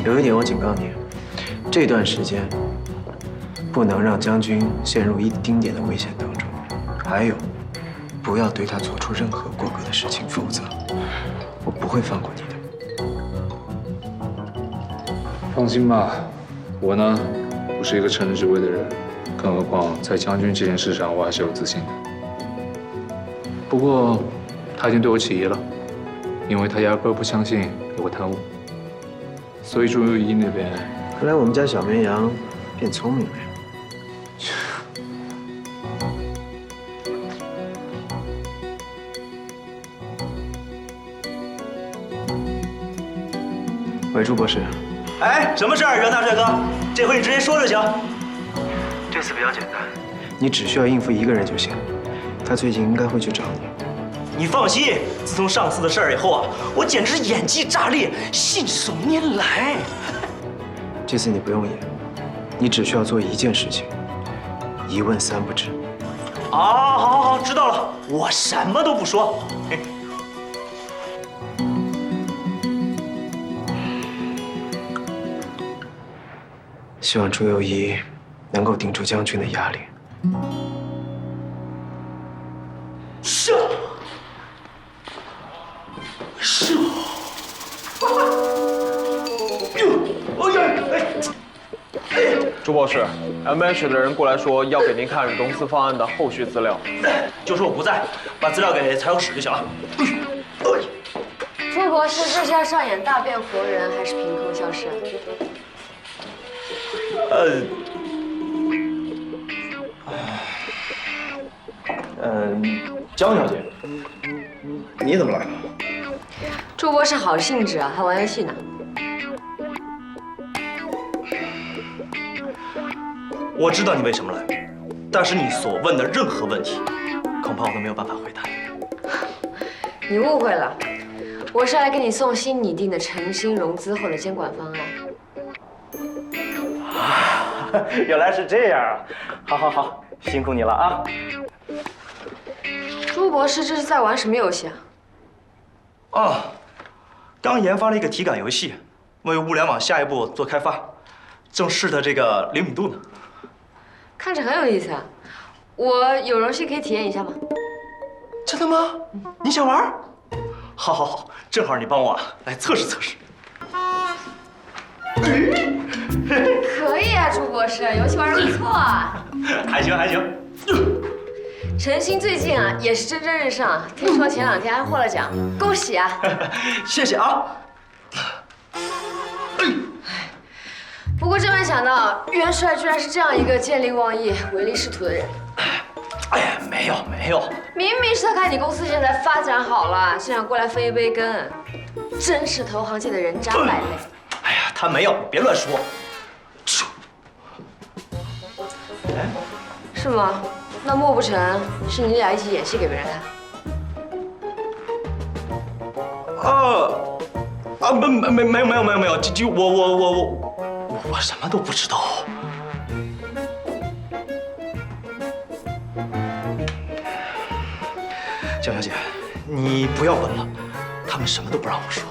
有一点我警告你，这段时间不能让将军陷入一丁点的危险当中。还有，不要对他做出任何过格的事情，否则我不会放过你的。放心吧，我呢不是一个承认职位的人，更何况在将军这件事上，我还是有自信的。不过他已经对我起疑了，因为他压根儿不相信有过贪污，所以朱友谊那边，看来我们家小绵羊变聪明了呀。喂，朱博士。哎，什么事儿，袁大帅哥？这回你直接说就行。这次比较简单，你只需要应付一个人就行。他最近应该会去找你。你放心，自从上次的事儿以后啊，我简直演技炸裂，信手拈来。这次你不用演，你只需要做一件事情，一问三不知。好，知道了，我什么都不说。希望朱友谊能够顶住将军的压力。是。朱博士 ，MH 的人过来说要给您看融资方案的后续资料。就说我不在，把资料给财务室就行了。朱博士，这是要上演大变活人，还是凭空消失？江小姐，你怎么来了？朱博士好兴致啊，还玩游戏呢。我知道你为什么来，但是你所问的任何问题，恐怕我都没有办法回答。你误会了，我是来给你送新拟定的诚信融资后的监管方案。原来是这样啊！好，辛苦你了啊！朱博士，这是在玩什么游戏啊？哦，刚研发了一个体感游戏，为物联网下一步做开发，正试的这个灵敏度呢。看着很有意思啊，我有荣幸可以体验一下吗？真的吗？你想玩？好，正好你帮我来测试测试。可以啊，朱博士，游戏玩得不错啊。还行。陈星最近啊也是蒸蒸日上，听说前2天还获了奖，恭喜啊！谢谢啊。不过真没想到，元帅居然是这样一个见利忘义、唯利是图的人。哎呀，没有，明明是他看你公司现在发展好了，就想过来分一杯羹，真是投行界的人渣败类。哎呀，他没有，别乱说。是吗？那莫不成是你俩一起演戏给别人看？没有，就我什么都不知道。江小姐，你不要问了，他们什么都不让我说。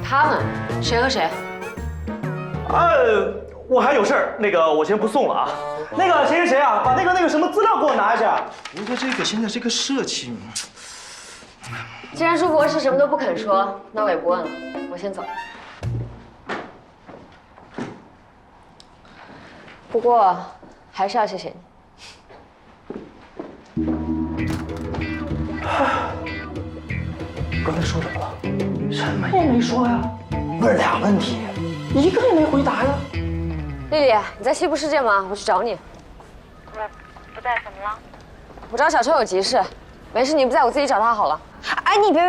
他们谁和谁？我还有事儿，我先不送了啊。谁啊，把那个什么资料给我拿一下。我说现在这个社情。既然朱博士什么都不肯说，那我也不问了，我先走。不过还是要谢谢你。刚才说什么了？什么也没说呀，问俩问题，一个也没回答呀。丽丽，你在西部世界吗？我去找你。不在，怎么了？我找小秋有急事，没事，你不在我自己找他好了。哎，你别！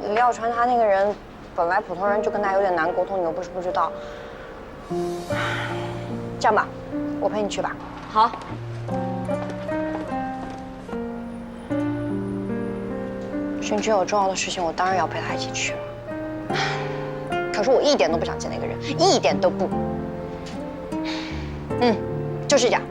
李耀川他那个人，本来普通人就跟他有点难沟通，你又不是不知道。这样吧，我陪你去吧。好。勋君有重要的事情，我当然要陪他一起去了。可是我一点都不想见那个人，一点都不。就是这样。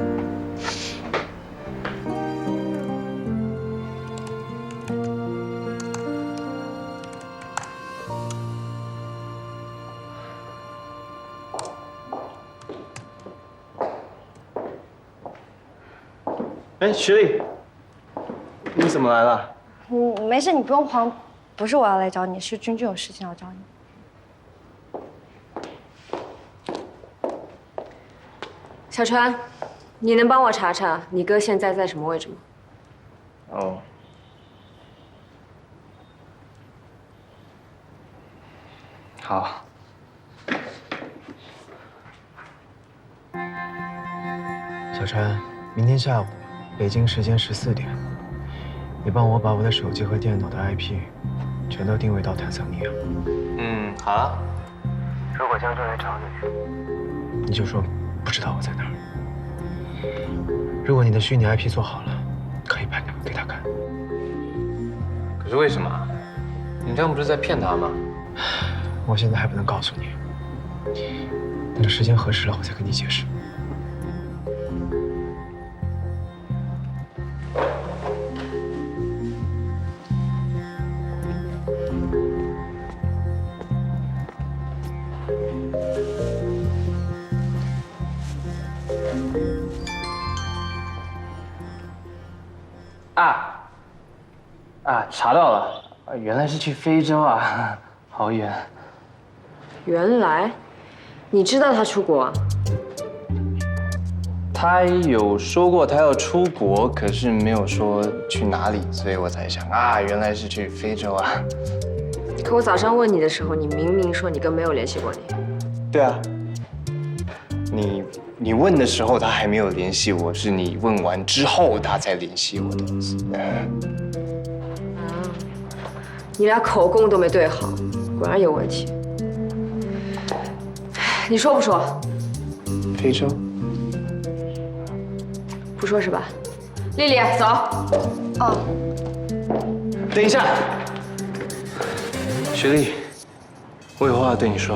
哎，徐丽，你怎么来了？没事，你不用慌，不是我要来找你，是君君有事情要找你。小川，你能帮我查查你哥现在在什么位置吗？哦。好。小川，明天下午，北京时间14点，你帮我把我的手机和电脑的 IP 全都定位到坦桑尼亚。好啊。如果将军来找你，你就说不知道我在哪儿。如果你的虚拟 IP 做好了，可以拍给他看。可是为什么？你这样不是在骗他吗？我现在还不能告诉你，等时间合适了，我再跟你解释。查到了，原来是去非洲啊，好远。原来，你知道他出国啊？他有说过他要出国，可是没有说去哪里，所以我才想原来是去非洲啊。可我早上问你的时候，你明明说你哥没有联系过你。对啊，你问的时候他还没有联系我，是你问完之后他才联系我的。你俩口供都没对好，果然有问题。你说不说？非洲？不说是吧？丽丽，走。哦，等一下，雪莉，我有话要对你说。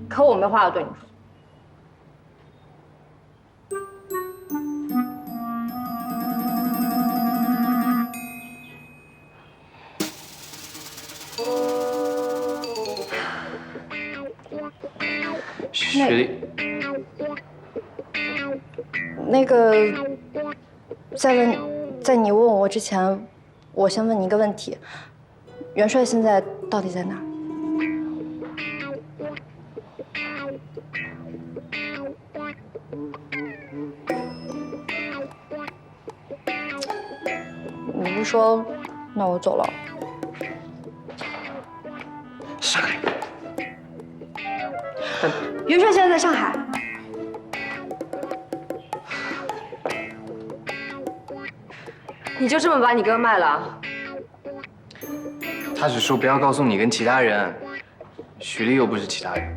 可我没话要对你说。雪莉，那个，在你问我之前，我先问你一个问题：元帅现在到底在哪儿？你不说，那我走了。上海。元帅现在在上海。你就这么把你哥卖了？他只说不要告诉你跟其他人，许丽又不是其他人。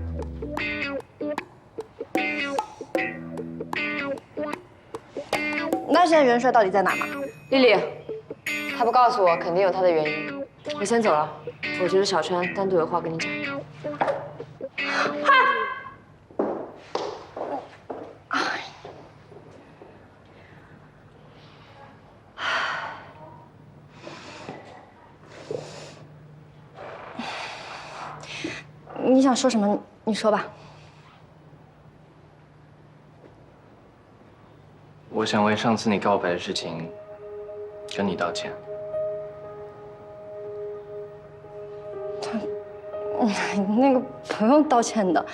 那现在元帅到底在哪嘛？丽丽，他不告诉我，肯定有他的原因。我先走了，我觉得小川单独有话跟你讲。你想说什么？你说吧。我想为上次你告白的事情跟你道歉。那个不用道歉的，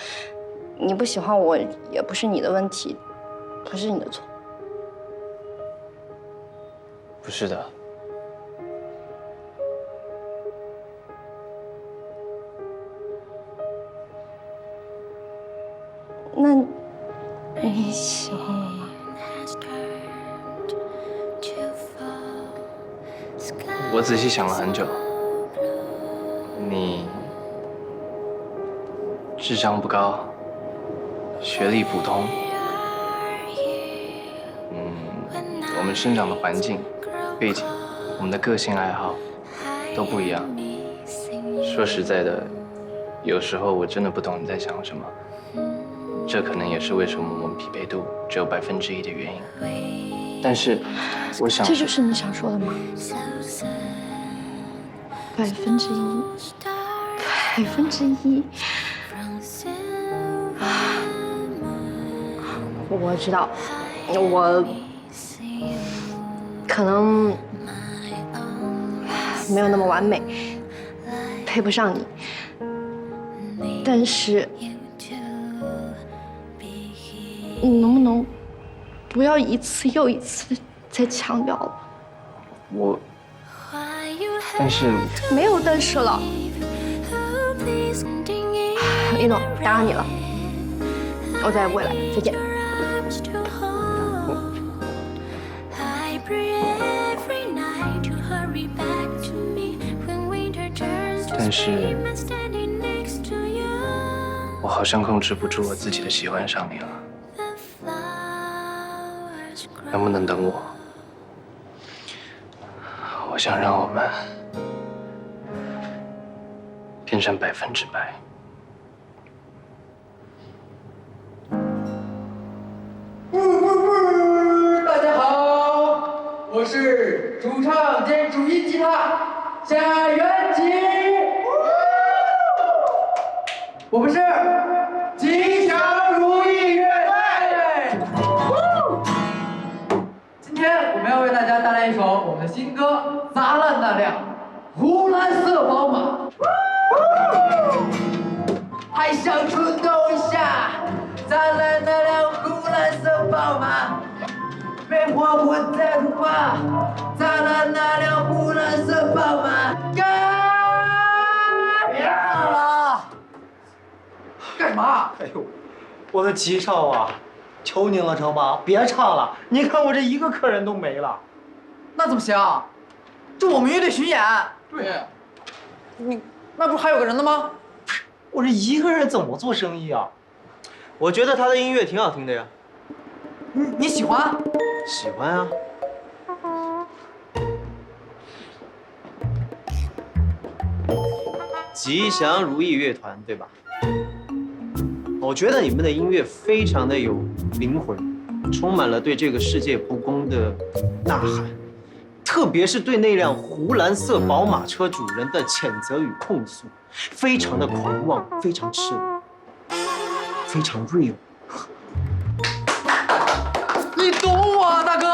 你不喜欢我也不是你的问题，不是你的错。不是的。那你喜欢我吗？我仔细想了很久，你智商不高，学历普通，我们生长的环境、背景，我们的个性爱好都不一样。说实在的，有时候我真的不懂你在想什么。这可能也是为什么我们匹配度只有1%的原因。但是，我想，这就是你想说的吗？1%，1%。我知道，我可能没有那么完美，配不上你。但是，你能不能不要一次又一次再强调了？但是没有但是了。一诺，打扰你了，我再也不会来，再见。但是，我好像控制不住我自己的喜欢上你了。能不能等我？我想让我们变成100%。大家好，我是主唱兼主音吉他夏元吉，我们是吉祥如意乐队。今天我们要为大家带来一首我们的新歌《砸烂那辆湖蓝色宝马》，还想触动一下砸烂那辆湖蓝色宝马。别慌，我在出发，砸烂那辆湖蓝色宝马。别唱了，干什么？哎呦，我的吉少啊，求您了成吗？别唱了，你看我这一个客人都没了。那怎么行？这我们乐队巡演。对。你那不是还有个人的吗？我这一个人怎么做生意啊？我觉得他的音乐挺好听的呀。你喜欢？喜欢啊。吉祥如意乐团，对吧？我觉得你们的音乐非常的有灵魂，充满了对这个世界不公的呐喊，特别是对那辆湖蓝色宝马车主人的谴责与控诉，非常的狂妄，非常赤裸，非常 real。你懂我啊，大哥。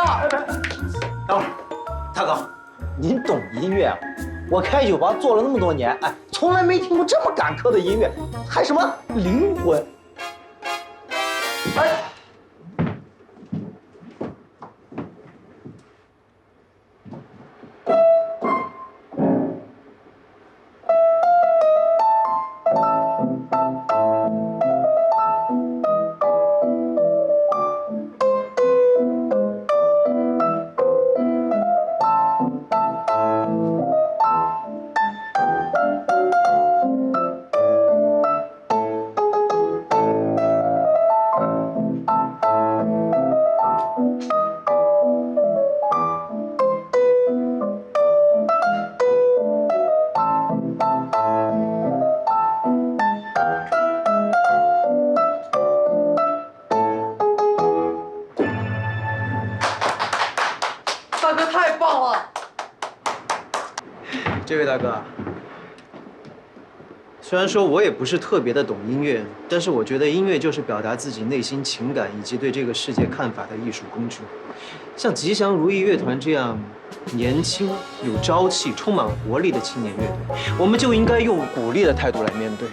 等会儿，大哥，您懂音乐啊？我开酒吧做了那么多年，哎，从来没听过这么赶课的音乐，还什么灵魂？哎，大哥太棒了！这位大哥，虽然说我也不是特别的懂音乐，但是我觉得音乐就是表达自己内心情感以及对这个世界看法的艺术工具。像吉祥如意乐团这样年轻、有朝气、充满活力的青年乐队，我们就应该用鼓励的态度来面对，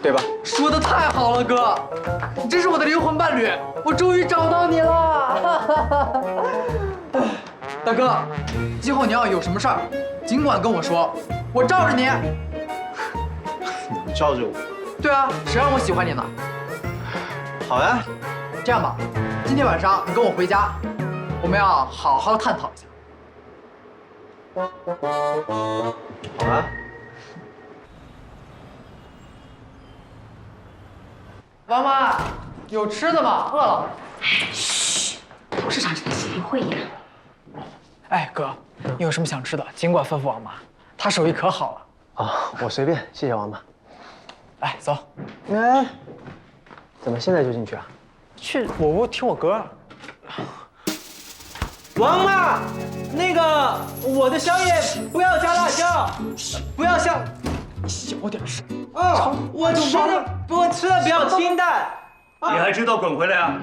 对吧？说的太好了，哥，你真是我的灵魂伴侣，我终于找到你了。大哥，今后你要有什么事儿，尽管跟我说，我罩着你。你罩着我？对啊，谁让我喜欢你呢？好呀，这样吧，今天晚上你跟我回家，我们要好好探讨一下。好啊。妈妈，有吃的吗？饿了。董事长正在协议会议呢。哎，哥，你有什么想吃的，尽管吩咐王妈，她手艺可好了。啊，我随便，谢谢王妈。来，走。哎，怎么现在就进去啊？去我屋听我歌。王妈，那个我的宵夜不要加辣椒，不要像小点声。哦，我吃的比较清淡。你还知道滚回来啊？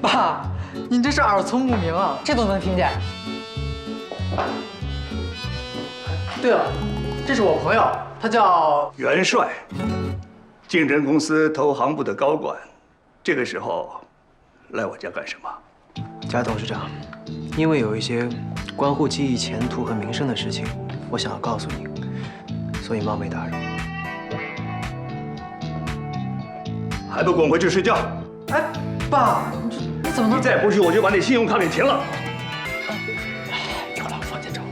爸，您这是耳聪目明啊，这都能听见。对了，这是我朋友，他叫元帅，竞争公司投行部的高管，这个时候来我家干什么？贾董事长，因为有一些关乎记忆前途和名声的事情，我想要告诉您，所以冒昧打扰。还不滚回去睡觉！哎，爸，你怎么能？你再不去，我就把你信用卡给停了。你快来我房间找我。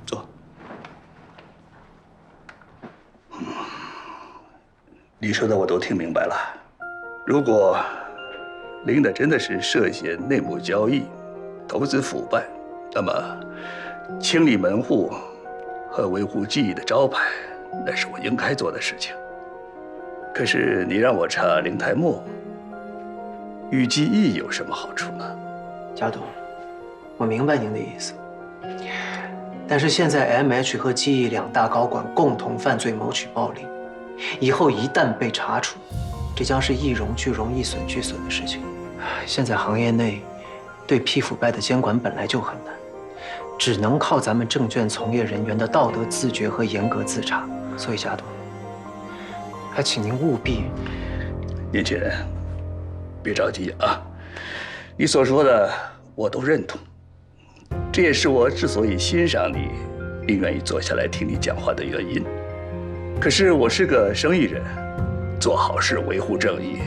坐。你说的我都听明白了。如果琳达真的是涉嫌内幕交易、投资腐败，那么清理门户和维护记忆的招牌，那是我应该做的事情。可是你让我查灵台墨，与记忆有什么好处呢？贾董，我明白您的意思，但是现在 MH 和记忆两大高管共同犯罪谋取暴利，以后一旦被查处，这将是一荣俱荣、一损俱损的事情。现在行业内对批腐败的监管本来就很难，只能靠咱们证券从业人员的道德自觉和严格自查。所以，贾董，还请您务必……年轻人，别着急啊！你所说的我都认同，这也是我之所以欣赏你，并愿意坐下来听你讲话的原因。可是我是个生意人，做好事、维护正义，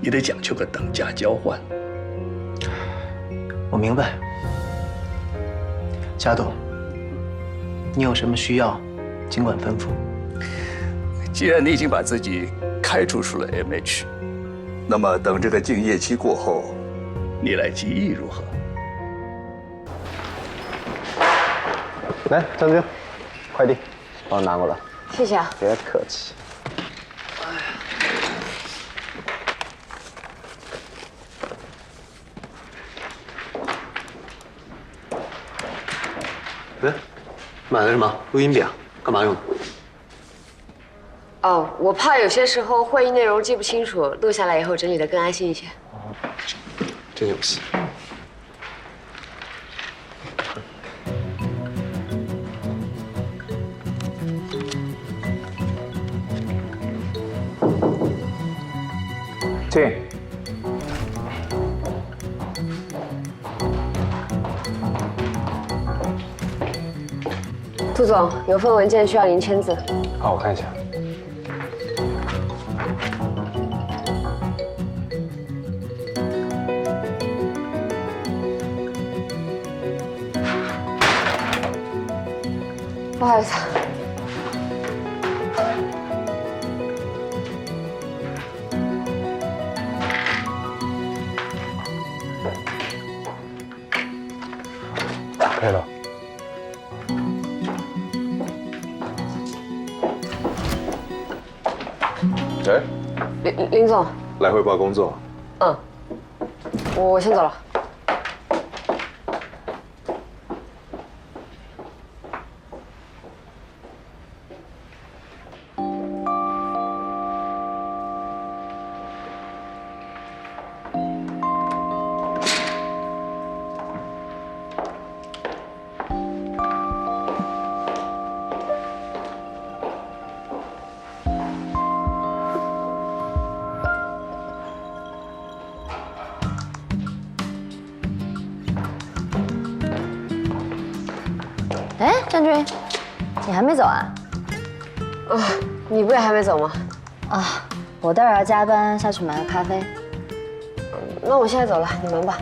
也得讲究个等价交换。我明白，贾董，你有什么需要，尽管吩咐。既然你已经把自己开除出了 MH， 那么等这个竞业期过后，你来记忆如何？来，将军，快递，帮我拿过来。谢谢啊。别客气。哎，买了什么？录音笔啊？干嘛用的？哦，我怕有些时候会议内容记不清楚，录下来以后整理得更安心一些。真有戏。请。杜总，有份文件需要您签字。好，我看一下。不好意思。可以了。哎，林总，来汇报工作。嗯，我先走了。哎，将军，你还没走啊？啊，你不也还没走吗？啊，我待会儿要加班，下去买个咖啡。那我现在走了，你忙吧。